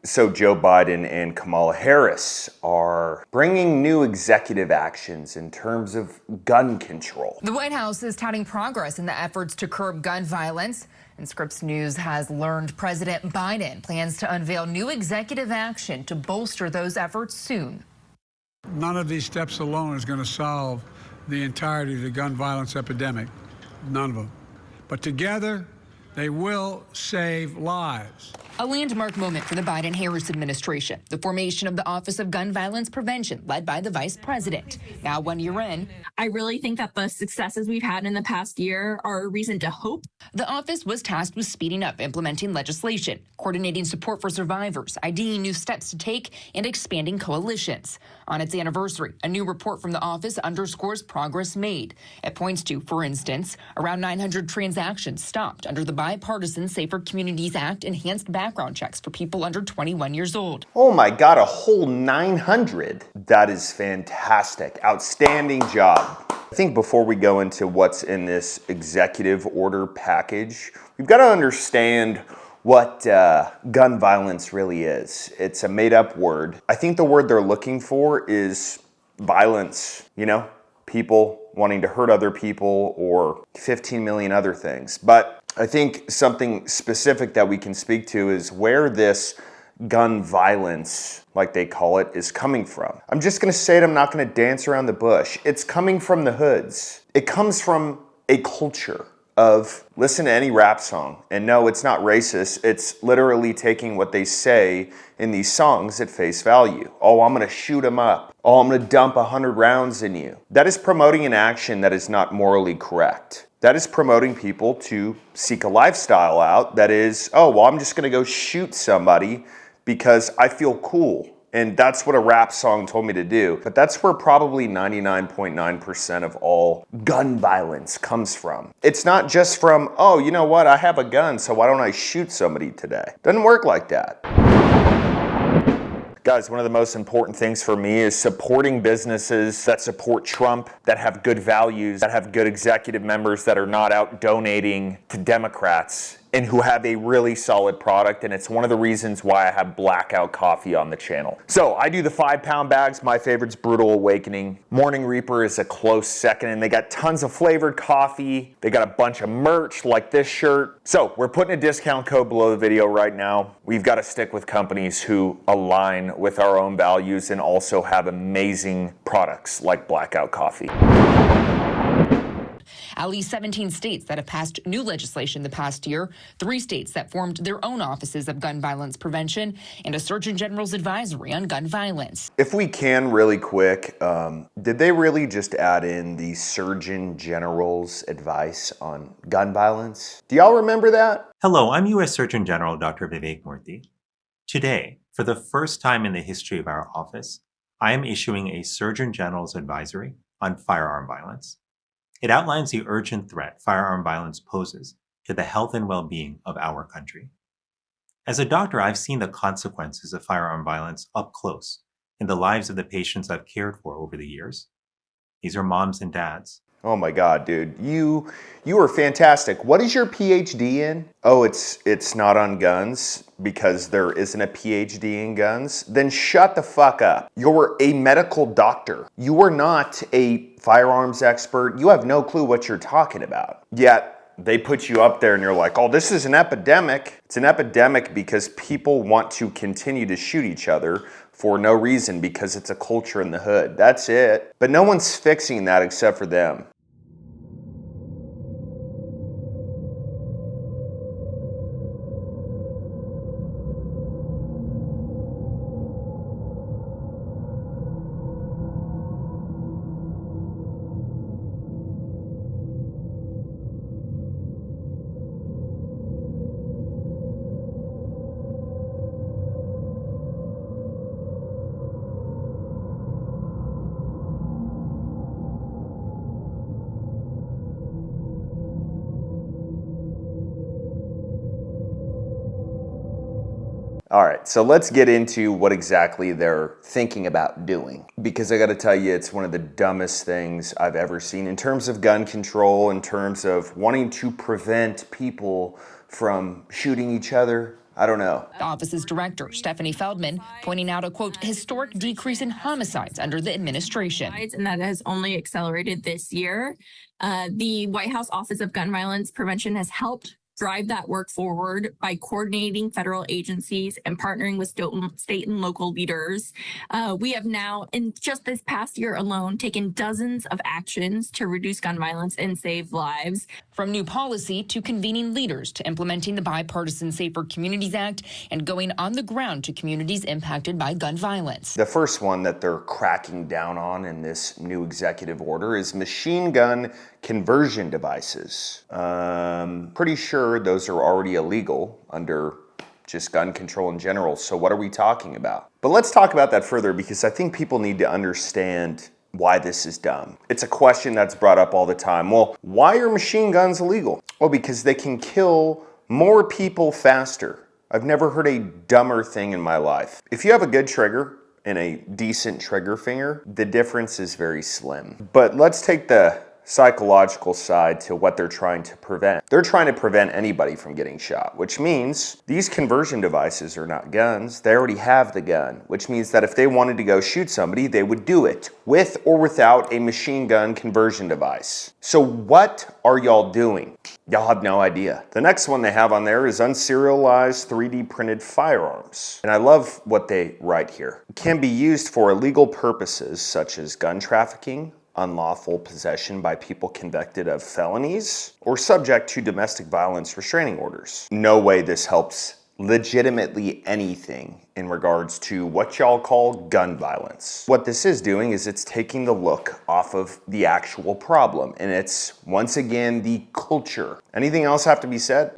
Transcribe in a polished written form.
So Joe Biden and Kamala Harris are bringing new executive actions in terms of gun control. The White House is touting progress in the efforts to curb gun violence. And Scripps News has learned President Biden plans to unveil new executive action to bolster those efforts soon. None of these steps alone is going to solve the entirety of the gun violence epidemic. None of them. But together, they will save lives. A landmark moment for the Biden-Harris administration, the formation of the Office of Gun Violence Prevention, led by the vice president. Now, 1 year in, I really think that the successes we've had in the past year are a reason to hope. The office was tasked with speeding up implementing legislation, coordinating support for survivors, IDing new steps to take, and expanding coalitions. On its anniversary, a new report from the office underscores progress made. It points to, for instance, around 900 transactions stopped under the bipartisan Safer Communities Act enhanced background checks for people under 21 years old. Oh my God, a whole 900. That is fantastic. Outstanding job. I think before we go into what's in this executive order package, we've got to understand what gun violence really is. It's a made-up word. I think the word they're looking for is violence, you know, people wanting to hurt other people or 15 million other things. But I think something specific that we can speak to is where this gun violence, like they call it, is coming from. I'm just gonna say it, I'm not gonna dance around the bush. It's coming from the hoods. It comes from a culture of listen to any rap song, and no, it's not racist. It's literally taking what they say in these songs at face value. Oh, I'm gonna shoot them up. Oh, I'm gonna dump 100 rounds in you. That is promoting an action that is not morally correct. That is promoting people to seek a lifestyle out that is, oh, well, I'm just gonna go shoot somebody because I feel cool. And that's what a rap song told me to do. But that's where probably 99.9% of all gun violence comes from. It's not just from, oh, you know what, I have a gun, so why don't I shoot somebody today? Doesn't work like that. Guys, one of the most important things for me is supporting businesses that support Trump, that have good values, that have good executive members that are not out donating to Democrats, and who have a really solid product, and it's one of the reasons why I have Blackout Coffee on the channel. So I do the 5-pound bags. My favorite's Brutal Awakening. Morning Reaper is a close second, and they got tons of flavored coffee. They got a bunch of merch like this shirt. So we're putting a discount code below the video right now. We've got to stick with companies who align with our own values and also have amazing products like Blackout Coffee. At least 17 states that have passed new legislation the past year, 3 states that formed their own offices of gun violence prevention, and a Surgeon General's advisory on gun violence. If we can really quick, did they really just add in the Surgeon General's advice on gun violence? Do y'all remember that? Hello, I'm U.S. Surgeon General Dr. Vivek Murthy. Today, for the first time in the history of our office, I am issuing a Surgeon General's advisory on firearm violence. It outlines the urgent threat firearm violence poses to the health and well-being of our country. As a doctor, I've seen the consequences of firearm violence up close in the lives of the patients I've cared for over the years. These are moms and dads. Oh my God, dude, you are fantastic. What is your PhD in? Oh, it's not on guns because there isn't a PhD in guns? Then shut the fuck up. You're a medical doctor. You are not a firearms expert. You have no clue what you're talking about. Yet they put you up there and you're like, oh, this is an epidemic. It's an epidemic because people want to continue to shoot each other for no reason because it's a culture in the hood. That's it. But no one's fixing that except for them. All right, so let's get into what exactly they're thinking about doing. Because I gotta tell you, it's one of the dumbest things I've ever seen in terms of gun control, in terms of wanting to prevent people from shooting each other. I don't know. The office's director, Stephanie Feldman, pointing out a, quote, historic decrease in homicides under the administration. And that has only accelerated this year. The White House Office of Gun Violence Prevention has helped drive that work forward by coordinating federal agencies and partnering with state and local leaders. We have now, in just this past year alone, taken dozens of actions to reduce gun violence and save lives. From new policy to convening leaders to implementing the bipartisan Safer Communities Act and going on the ground to communities impacted by gun violence. The first one that they're cracking down on in this new executive order is machine gun conversion devices. Pretty sure those are already illegal under just gun control in general. So what are we talking about? But let's talk about that further because I think people need to understand why this is dumb. It's a question that's brought up all the time. Well, why are machine guns illegal? Well, because they can kill more people faster. I've never heard a dumber thing in my life. If you have a good trigger and a decent trigger finger, the difference is very slim. But let's take the psychological side to what they're trying to prevent. They're trying to prevent anybody from getting shot, which means these conversion devices are not guns. They already have the gun, which means that if they wanted to go shoot somebody, they would do it with or without a machine gun conversion device. So what are y'all doing? Y'all have no idea. The next one they have on there is unserialized 3D printed firearms. And I love what they write here. It can be used for illegal purposes such as gun trafficking, unlawful possession by people convicted of felonies, or subject to domestic violence restraining orders. No way this helps legitimately anything in regards to what y'all call gun violence. What this is doing is it's taking the look off of the actual problem, and it's, once again, the culture. Anything else have to be said?